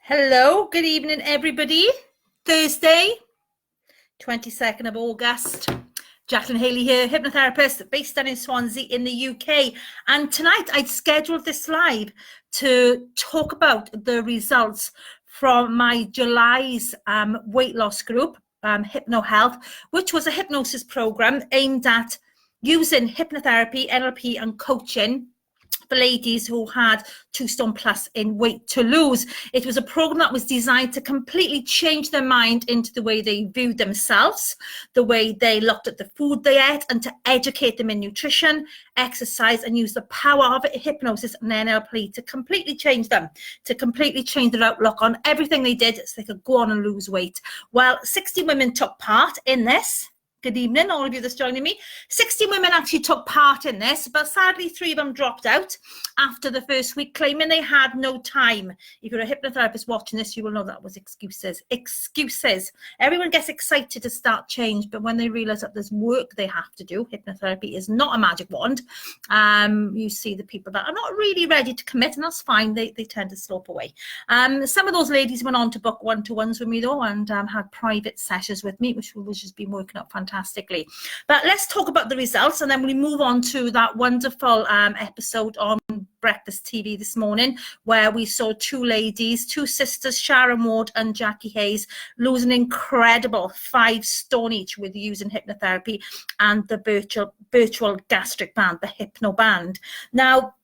Hello, good evening, everybody. Thursday, 22nd of August. Jacqueline Haley here, hypnotherapist based down in Swansea in the UK. And tonight I'd scheduled this live to talk about the results from my July's weight loss group, Hypno Health, which was a hypnosis program aimed at using hypnotherapy, NLP and coaching for ladies who had 2 stone plus in weight to lose. It was a program that was designed to completely change their mind into the way they viewed themselves, the way they looked at the food they ate, and to educate them in nutrition, exercise, and use the power of hypnosis and NLP to completely change them, to completely change their outlook on everything they did so they could go on and lose weight. Well, 60 women took part in this. Good evening, all of you that's joining me. 60 women actually took part in this, but sadly 3 of them dropped out after the first week, claiming they had no time. If you're a hypnotherapist watching this, you will know that was excuses. Excuses. Everyone gets excited to start change, but when they realize that there's work they have to do, hypnotherapy is not a magic wand. You see the people that are not really ready to commit, and that's fine. They tend to slope away. Some of those ladies went on to book one-to-ones with me, though, and had private sessions with me, which has been working out fantastically. But let's talk about the results, and then we move on to that wonderful episode on Breakfast TV this morning, where we saw 2 ladies, 2 sisters, Sharon Ward and Jackie Hayes, lose an incredible 5 stone each with using hypnotherapy and the virtual gastric band, the Hypno Band. Now,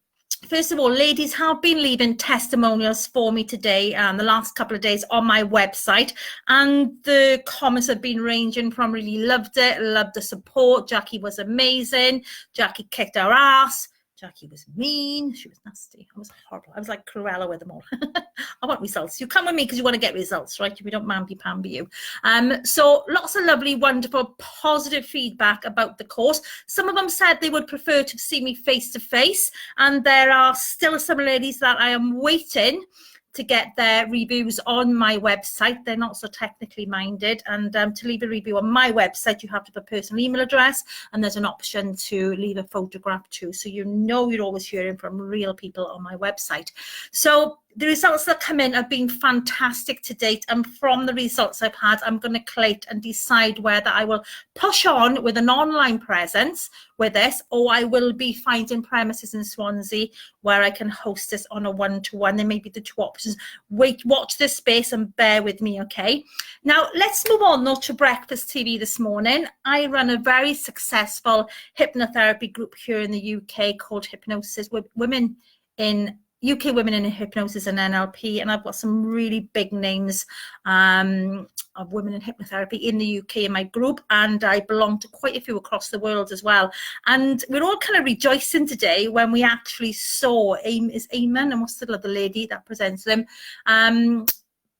first of all, ladies have been leaving testimonials for me today the last couple of days on my website, and the comments have been ranging from really loved it, loved the support, Jackie was amazing, Jackie kicked her ass, Jackie was mean, she was nasty, I was horrible, I was like Cruella with them all. I want results. You come with me because you want to get results, right? We don't mamby-pamby you. So lots of lovely, wonderful, positive feedback about the course. Some of them said they would prefer to see me face-to-face, and there are still some ladies that I am waiting to get their reviews on my website. They're not so technically minded, and to leave a review on my website you have to put a personal email address, and there's an option to leave a photograph too, so you know you're always hearing from real people on my website. So the results that come in have been fantastic to date, and from the results I've had, I'm going to collate and decide whether I will push on with an online presence with this, or I will be finding premises in Swansea where I can host this on a one-to-one. There may be the 2 options. Wait, watch this space and bear with me, okay? Now, let's move on though to Breakfast TV this morning. I run a very successful hypnotherapy group here in the UK called Hypnosis, with women in UK Women in Hypnosis and NLP, and I've got some really big names of women in hypnotherapy in the UK in my group, and I belong to quite a few across the world as well. And we're all kind of rejoicing today when we actually saw Eamon, and what's the other lady that presents them,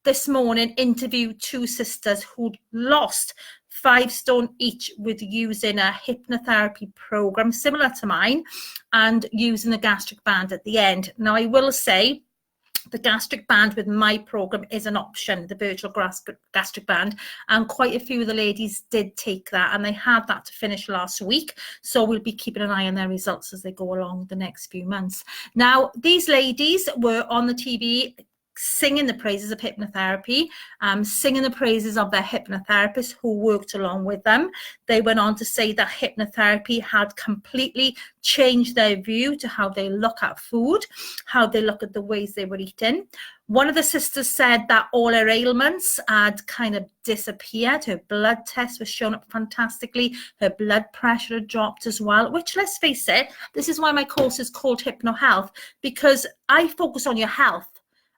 this morning interview 2 sisters who'd lost 5 stone each with using a hypnotherapy program similar to mine and using the gastric band at the end. Now, I will say the gastric band with my program is an option, the virtual gastric band, and quite a few of the ladies did take that, and they had that to finish last week, so we'll be keeping an eye on their results as they go along the next few months. Now, these ladies were on the TV singing the praises of hypnotherapy, singing the praises of their hypnotherapist who worked along with them. They went on to say that hypnotherapy had completely changed their view to how they look at food, how they look at the ways they were eating. One of the sisters said that all her ailments had kind of disappeared. Her blood test was shown up fantastically. Her blood pressure had dropped as well, which, let's face it, this is why my course is called Hypno Health, because I focus on your health.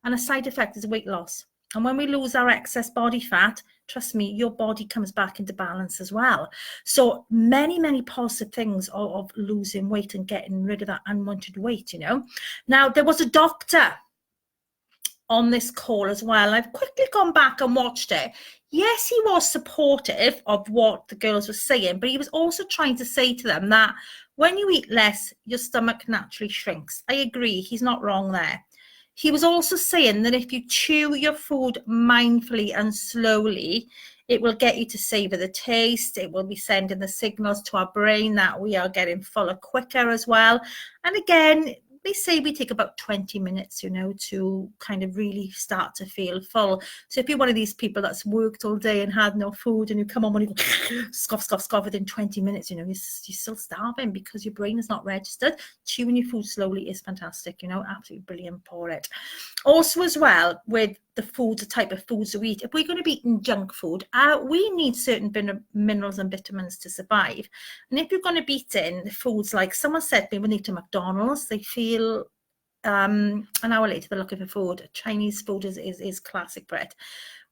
And a side effect is weight loss. And when we lose our excess body fat, trust me, your body comes back into balance as well. So many, many positive things of losing weight and getting rid of that unwanted weight, you know. Now, there was a doctor on this call as well. I've quickly gone back and watched it. Yes, he was supportive of what the girls were saying, but he was also trying to say to them that when you eat less, your stomach naturally shrinks. I agree, he's not wrong there. He was also saying that if you chew your food mindfully and slowly, it will get you to savor the taste. It will be sending the signals to our brain that we are getting fuller quicker as well. And again, they say we take about 20 minutes, you know, to kind of really start to feel full. So if you're one of these people that's worked all day and had no food, and you come on when you go scoff, scoff, scoff, within 20 minutes, you know, you're still starving because your brain is not registered. Chewing your food slowly is fantastic, you know, absolutely brilliant for it. Also as well, with the foods, the type of foods we eat, if we're going to be eating junk food, we need certain minerals and vitamins to survive. And if you're going to be eating foods like, someone said to me when they eat to McDonald's, they feel an hour later they're looking for food. Chinese food is classic for it.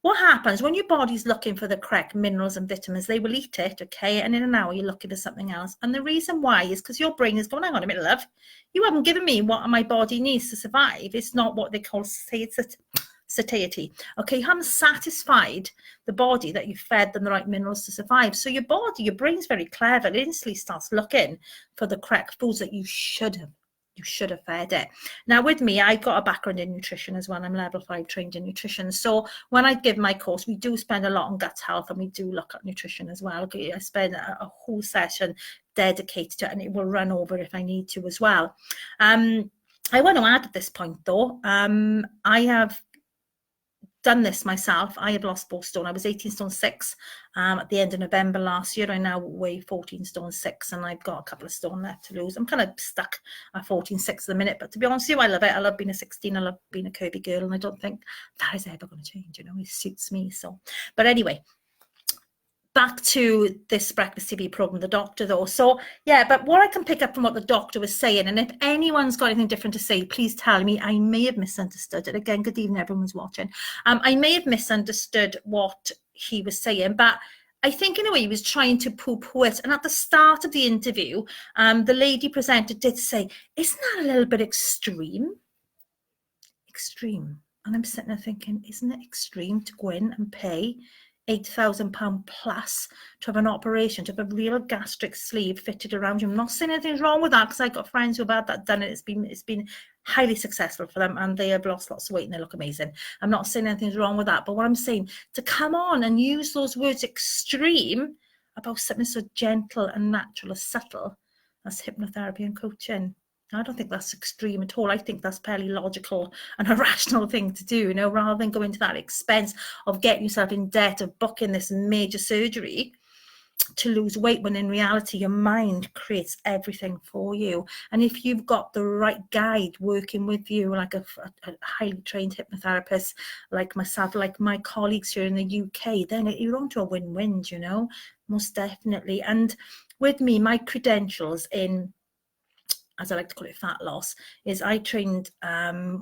What happens when your body's looking for the correct minerals and vitamins? They will eat it, okay, and in an hour you're looking for something else. And the reason why is because your brain is going, hang on a minute, love, you haven't given me what my body needs to survive. It's not what they call satiety. Okay, you haven't satisfied the body that you fed them the right minerals to survive. So your body, your brain's very clever. It instantly starts looking for the correct foods that you should have fed it. Now with me, I've got a background in nutrition as well. I'm level 5 trained in nutrition. So when I give my course, we do spend a lot on gut health, and we do look at nutrition as well. Okay, I spend a whole session dedicated to it, and it will run over if I need to as well. I want to add at this point though, I have done this myself. I have lost 4 stone. I was 18 stone 6 at the end of November last year. I now weigh 14 stone 6, and I've got a couple of stone left to lose. I'm kind of stuck at 14 6 at the minute, but to be honest with you, I love it. I love being a 16. I love being a curvy girl, and I don't think that is ever going to change. You know, it suits me. So, but anyway, back to this Breakfast TV program, the doctor though. So yeah, but what I can pick up from what the doctor was saying, and if anyone's got anything different to say, please tell me. I may have misunderstood it. Again, good evening, everyone's watching. I may have misunderstood what he was saying, but I think in a way he was trying to poo-poo it. And at the start of the interview, the lady presenter did say, isn't that a little bit extreme? Extreme. And I'm sitting there thinking, isn't it extreme to go in and pay £8,000 plus to have an operation, to have a real gastric sleeve fitted around you? I'm not saying anything's wrong with that, because I've got friends who've had that done, and it's been highly successful for them, and they have lost lots of weight and they look amazing. I'm not saying anything's wrong with that, but what I'm saying, to come on and use those words extreme about something so gentle and natural as subtle as hypnotherapy and coaching, I don't think that's extreme at all. I think that's fairly logical and a rational thing to do, you know, rather than going to that expense of getting yourself in debt, of booking this major surgery to lose weight, when in reality your mind creates everything for you. And if you've got the right guide working with you, like a highly trained hypnotherapist like myself, like my colleagues here in the UK, then you're on to a win-win, you know, most definitely. And with me, my credentials in, as I like to call it, fat loss, is I trained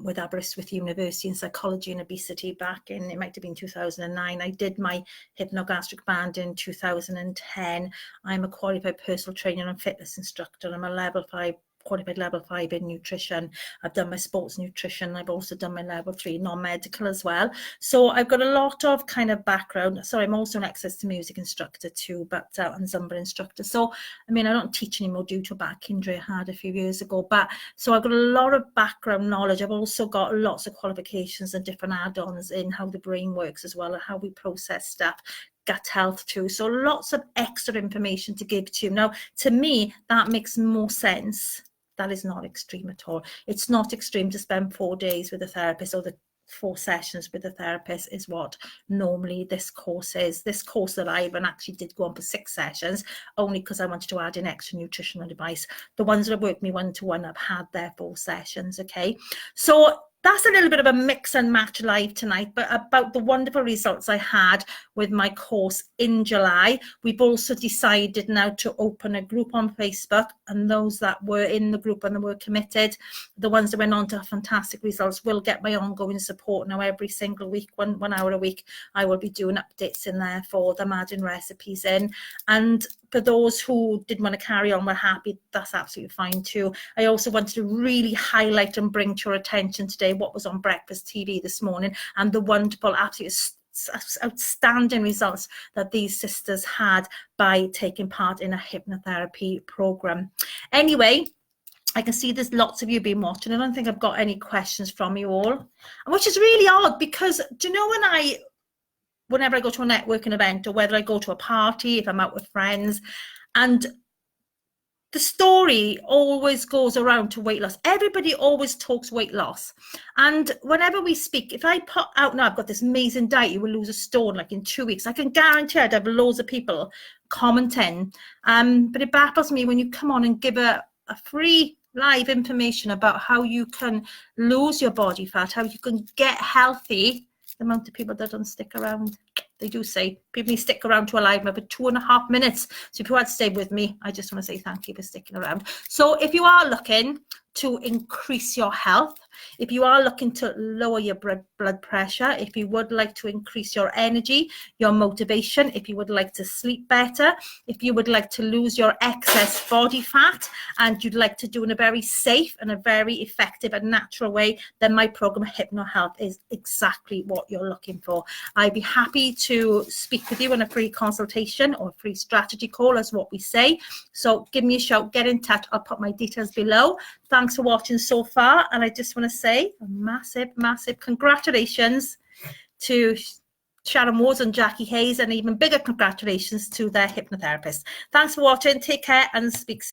with Aberystwyth University in psychology and obesity back in, it might have been 2009. I did my hypnogastric band in 2010. I'm a qualified personal trainer and fitness instructor. I'm a level 5, qualified level 5 in nutrition. I've done my sports nutrition. I've also done my level 3 non-medical as well. So I've got a lot of kind of background. So I'm also an access to music instructor too, but and Zumba instructor. So I mean, I don't teach anymore due to a back injury I had a few years ago, but so I've got a lot of background knowledge. I've also got lots of qualifications and different add-ons in how the brain works as well, and how we process stuff, gut health too. So lots of extra information to give to you. Now, to me, that makes more sense. That is not extreme at all. It's not extreme to spend 4 days with a therapist, or the 4 sessions with a therapist is what normally this course is. This course that I even actually did go on for 6 sessions, only because I wanted to add in extra nutritional advice. The ones that have worked me one-to-one have had their 4 sessions, okay? So that's a little bit of a mix and match live tonight, but about the wonderful results I had with my course in July. We've also decided now to open a group on Facebook, and those that were in the group and that were committed, the ones that went on to have fantastic results, will get my ongoing support now every single week, one hour a week. I will be doing updates in there for them, adding recipes in. And for those who didn't want to carry on, were happy, that's absolutely fine too. I also wanted to really highlight and bring to your attention today what was on Breakfast TV this morning, and the wonderful, absolutely outstanding results that these sisters had by taking part in a hypnotherapy program. Anyway, I can see there's lots of you been watching. I don't think I've got any questions from you all, which is really odd, because do you know, whenever I go to a networking event, or whether I go to a party, if I'm out with friends, and the story always goes around to weight loss. Everybody always talks weight loss. And whenever we speak, if I put out, now I've got this amazing diet, you will lose a stone like in 2 weeks, I can guarantee I'd have loads of people commenting. But it baffles me when you come on and give a free live information about how you can lose your body fat, how you can get healthy. The amount of people that don't stick around. They do say people stick around to a live for 2.5 minutes. So if you had to stay with me, I just want to say thank you for sticking around. So if you are looking to increase your health, if you are looking to lower your blood pressure, if you would like to increase your energy, your motivation, if you would like to sleep better, if you would like to lose your excess body fat, and you'd like to do in a very safe and a very effective and natural way, then my program Hypno Health is exactly what you're looking for. I'd be happy to speak with you on a free consultation or a free strategy call, as what we say. So give me a shout, get in touch. I'll put my details below. Thanks for watching so far, and I just want to say a massive congratulations to Sharon Ward and Jackie Hayes, and even bigger congratulations to their hypnotherapist. Thanks for watching. Take care and speak soon.